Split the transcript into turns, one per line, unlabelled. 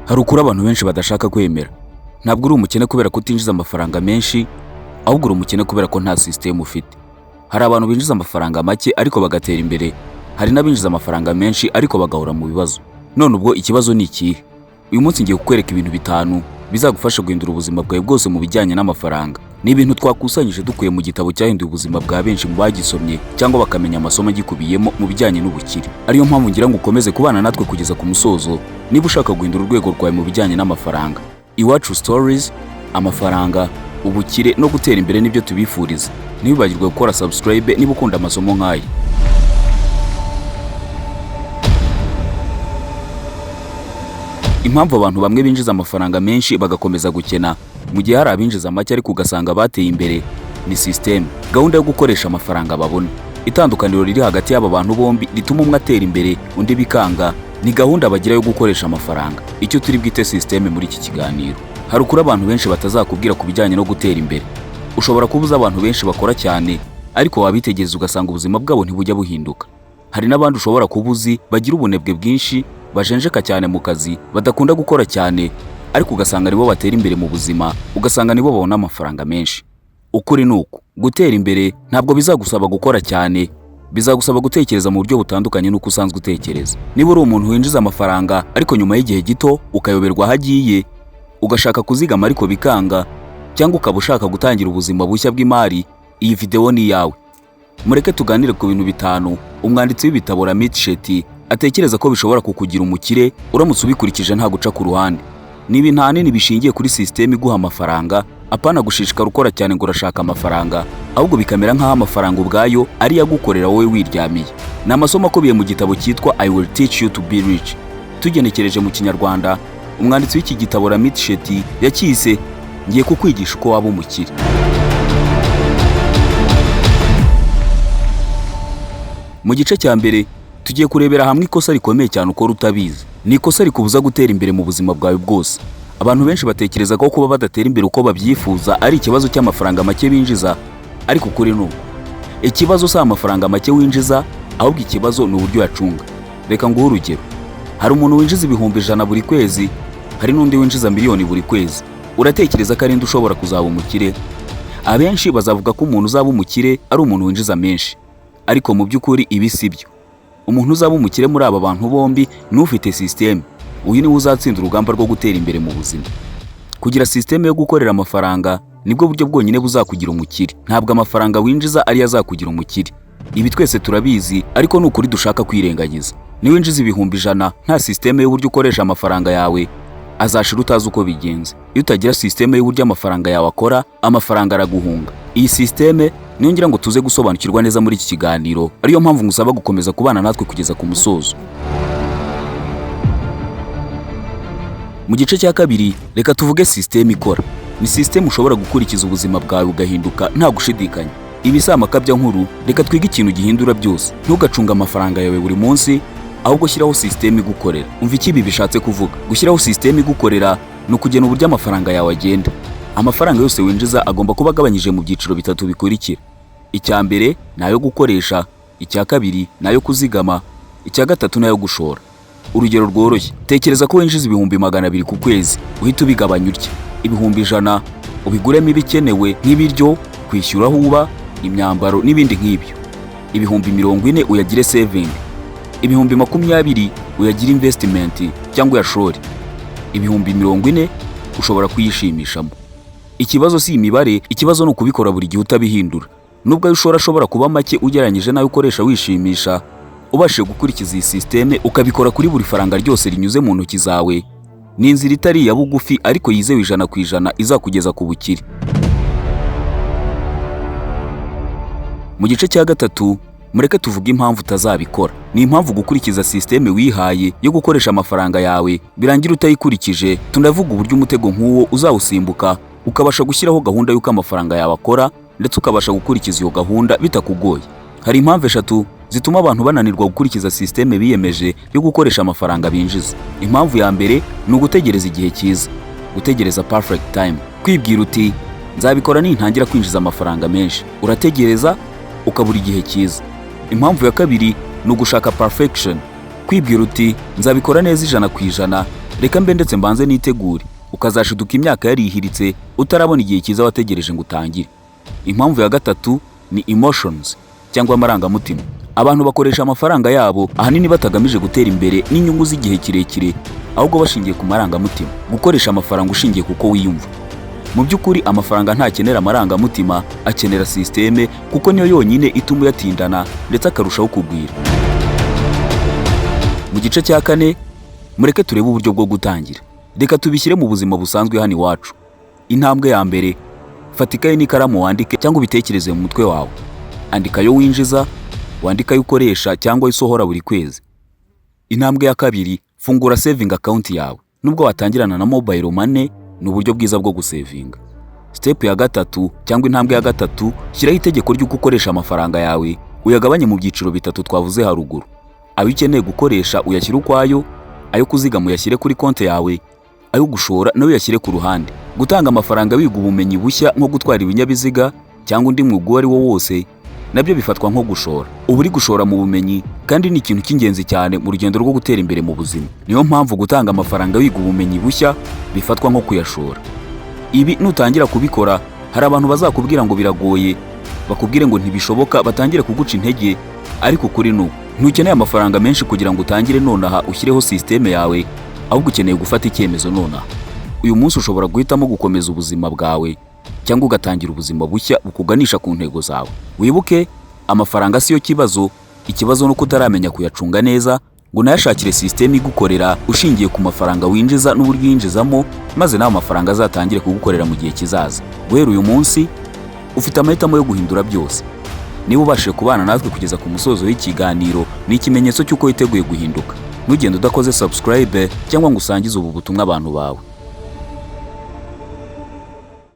Hari ukuri abantu benshi badashaka kwemera. Ntabwo uri umukene kubera ko utinjiza amafaranga menshi, ahubwo uri umukene kubera ko nta system ufite. Hari abantu binjiza amafaranga make ariko bagatera imbere, hari n'abinjiza amafaranga menshi ariko bagahora mu bibazo. None ubwo ikibazo ni ikihe? Uyu munsi ngiye kukwereka ibintu bitanu bizagufasha guhindura ubuzima bwawe bwose mu bijyanye n'amafaranga. Ni ibintu twakusanyije dukuye mu gitabo cyahinduye ubuzima bwa benshi mu bagisomye cyangwa bakamenya amasomo agikubiyemo mu bijyanye n'ubukire. Ariyo mpamvu ngira ngo ukomeze kubana natwe kugeza ku musozo niba ushaka guhindura urwego rwawe mu bijyanye n'amafaranga. Iwacu Stories, amafaranga, ubukire no gutera imbere nibyo tubifuriza. Ntibibagirwe gukora subscribe niba ukunda amasomo nk'aya. Impamvu abantu bamwe binjiza amafaranga menshi bagakomeza gukena mu gihe hari abinjiza make ariko ugasanga bateye imbere ni system, gahunda yo gukoresha amafaranga babona. Itandukaniro riri hagati y'aba bantu bombi rituma umwe atera imbere undi bikanga ni gahunda bagira yo gukoresha amafaranga. Icyo turi bwite system muri iki kiganiro. Hari ukuri abantu benshi batazakubwira ku bijyanye no gutera imbere. Ushobora kubuza abantu benshi bakora cyane ariko wabitegeza ugasanga ubuzima bwabo ntibujya buhinduka. Hari n'abandi ushobora kubuzi bagira ubunebwe bwinshi, bajenjeka cyane mu kazi, badakunda gukora cyane ariko ugasanga nibo batera imbere mu buzima, ugasanga nibo babona amafaranga menshi. Ukuri nuko gutera imbere ntabwo bizagusaba gukora cyane, bizagusaba gutekereza mu buryo butandukanye nuko usanzwe utekereza. Niba uri umuntu winjiza amafaranga ariko nyuma y'igihe gito ukayoberwa aho agiye, ugashaka kuzigama ariko bikanga, cyangwa ukaba ushaka gutangira ubuzima bushya bw'imari, iyi video ni yawe. Mureke tuganire ku bintu bitanu umwanditsi w'ibitabo Ramit Sethi atekereza ko bishobora kukugira umukire uramutse ubikurikije nta guca ku ruhande. Niba ntanini bishingiye kuri system iguha amafaranga, apana gushishikara ukora cyane ngo urashaka amafaranga, ahubwo bikamera nk'aho amafaranga ubwayo ari yagukorera wowe wiryamiye. Ni amasomo akubiye mu gitabo cyitwa I Will Teach You to Be Rich. Tugenekereje mu Kinyarwanda, umwanditsi w'iki gitabo Ramit Sethi yacyise ngiye kukwigisha uko waba umukire. Mu gice cya mbere tugiye kurebera hamwe ikosa rikomeye cyane ukora utabizi. Ni ikosa rikubuza gutera imbere mu buzima bwawe bwose. Abantu benshi batekereza ko kuba badatera imbere uko babyifuza ari ikibazo cy'amafaranga make binjiza, ariko kuri nuko ikibazo si amafaranga make winjiza, ahubwo ikibazo ni uburyo yacunga. Reka nguhe urugero. Hari umuntu winjiza ibihumbi 100 buri kwezi, hari n'undi winjiza miliyoni buri kwezi. Uratekereza ko arinde ushobora kuzaba umukire? Abenshi bazavuga ko umuntu uzaba umukire ari umuntu winjiza menshi, ariko mu by'ukuri ibi sibyo. Umuntu uzaba umukire muri aba bantu bombi ni ufite system. Uyu niwe uzatsinda urugamba rwo gutera imbere mu buzima. Kugira system yo gukorera amafaranga nibwo buryo bwonyine buzakugira umukire. Ntabwo amafaranga winjiza ari yazakugira umukire. Ibi twese turabizi, ariko ni ukuri dushaka kwirengagiza. Ni winjiza ibihumbi 100 nta system y'uburyo ukoresha amafaranga yawe, azashira utazi uko bigenze. Iyo utagira system y'uburyo amafaranga yawe akora, amafaranga araguhunga. Iyi system niyo ngira ngo tuze gusobanukirwa neza muri iki kiganiro, ariyo mpamvu ngusaba gukomeza kubana natwe kugeza ku musozo. Mu gice cya kabiri reka tuvuge system ikora. Ni system ushobora gukurikiza ubuzima bwawe ugahinduka nta gushidikanya. Ibi si amakabya nkuru, reka twige ikintu gihindura byose. Ntugacunga amafaranga yawe buri munsi, ahubwo shyiraho system igukorera. Umva iki ibi bishatse kuvuga. Gushyiraho system igukorera ni ukugena uburyo amafaranga yawe agenda. Amafaranga yose winjiza agomba kuba agabanyije mu byiciro bitatu bikurikira. Icya mbere nayo gukoresha, icya kabiri nayo kuzigama, icya gatatu nayo gushora. Urugero rworoshye, tekereza ko winjiza ibihumbi 200 ku kwezi, uhita ubigabanya utya. Ibihumbi 100 ubiguremo ibikenewe nk'ibiryo, kwishyura aho uba, imyambaro n'ibindi nk'ibyo. Ibihumbi 40 uyagire saving. Ibihumbi 20 uyagire investment cyangwa uyashore. Ibihumbi 40 ushobora kuyishimishamo. Ikibazo si imibare, ikibazo ni ukubikora buri gihe utabihindura. Nubwo ushora ashobora kuba make ugereranyije nayo ukoresha wishimisha, ubashije gukurikiza iyi system ukabikora kuri buri faranga ryose rinyuze mu ntoki zawe, ni inzira itari ya bugufi ariko yizewe 100% izakugeza ku bukire. Mu gice cya gatatu mureke tuvuge impamvu utazabikora. Ni impamvu gukurikiza system wihaye yo gukoresha amafaranga yawe birangira utayikurikije. Tunavuga uburyo umutego nk'uwo uzawusimbuka, ukabasha gushyiraho gahunda y'uko amafaranga yawe akora, ndetse ukabasha gukurikiza iyo gahunda bitakugoye. Hari impamvu 3 zituma abantu bananirwa gukurikiza system biyemeje yo gukoresha amafaranga binjiza. Impamvu ya mbere ni ugutegereza igihe cyiza, gutegereza perfect time. Kwibwira uti nzabikora nintangira kwinjiza amafaranga menshi. Urategereza ukabura igihe cyiza. Impamvu ya kabiri ni ugushaka perfection. Kwibwira uti nzabikora neza 100%, reka mbe ndetse mbanze nitegure, ukazashiduka imyaka yarihiritse utarabona igihe cyiza wategereje ngo utangire. Impamvu ya gatatu ni emotions cyangwa amarangamutima. Abantu bakoresha amafaranga yabo ahanini batagamije gutera imbere n'inyungu z'igihe kirekire, ahubwo bashingiye ku marangamutima. Gukoresha amafaranga ushingiye kuko wiyumva. Mu by'ukuri amafaranga ntakenera amarangamutima, akenera systeme, kuko niyo yonyine ituma uyatindana ndetse akarushaho kugwira. Mu gice cya kane, mureke turebe uburyo bwo gutangira. Reka tubishyire mu buzima busanzwe hano iwacu. Intambwe ya mbere, fata ikaye n'ikaramu wandike cyangwa ubitekereze mu mutwe wawe. Andika yo winjiza, wandika yo ukoresha cyangwa isohora buri kwezi. Intambwe ya kabiri, fungura saving account yawe. Nubwo watangirana na mobile money, ni uburyo bwiza bwo gusevinga. Step ya gatatu cyangwa intambwe ya gatatu, shyiraho itegeko ryo gukoresha amafaranga yawe, uyagabanye mu byiciro bitatu twavuze haruguru. Ayo ukeneye gukoresha uyashyira ukwayo, ayo kuzigama uyashyire kuri konti yawe, ayo gushora nawe uyashyire ku ruhande. Gutanga amafaranga wiga ubumenyi bushya nko gutwara ibinyabiziga cyangwa undi mwuga uwo ari wo wose, nabyo bifatwa nko gushora. Ubu uri gushora mu bumenyi kandi ni ikintu cy'ingenzi cyane mu rugendo rwo gutera imbere mu buzima. Niyo mpamvu gutanga amafaranga wiga ubumenyi bushya bifatwa nko kuyashora. Ibi nutangira kubikora, hari abantu bazakubwira ngo biragoye, bakubwire ngo ntibishoboka, batangire kuguca intege, ariko kuri ntukeneye amafaranga menshi kugira ngo utangire nonaha ushyireho systeme yawe, ahubwo ukeneye gufata icyemezo nonaha. Uyu munsi ushobora guhitamo gukomeza ubuzima bwawe cyangwa ugatangira ubuzima bushya bukuganisha ku ntego zawe. Wibuke, amafaranga siyo kibazo, ikibazo nuko utaramenya kuyacunga neza ngo nayashakire systeme igukorera ushingiye ku mafaranga winjiza n'uburyo yinjizamo, maze nawe amafaranga azatangire kugukorera mu gihe kizaza. Guhera uyu munsi ufite amahitamo yo guhindura byose. Niba ubashije kubana natwe kugeza ku musozo w'ikiganiro, ni ikimenyetso cy'uko witeguye guhinduka. Ntugende udakoze subscribe cyangwa ngo usangize ubu butumwa abantu bawe.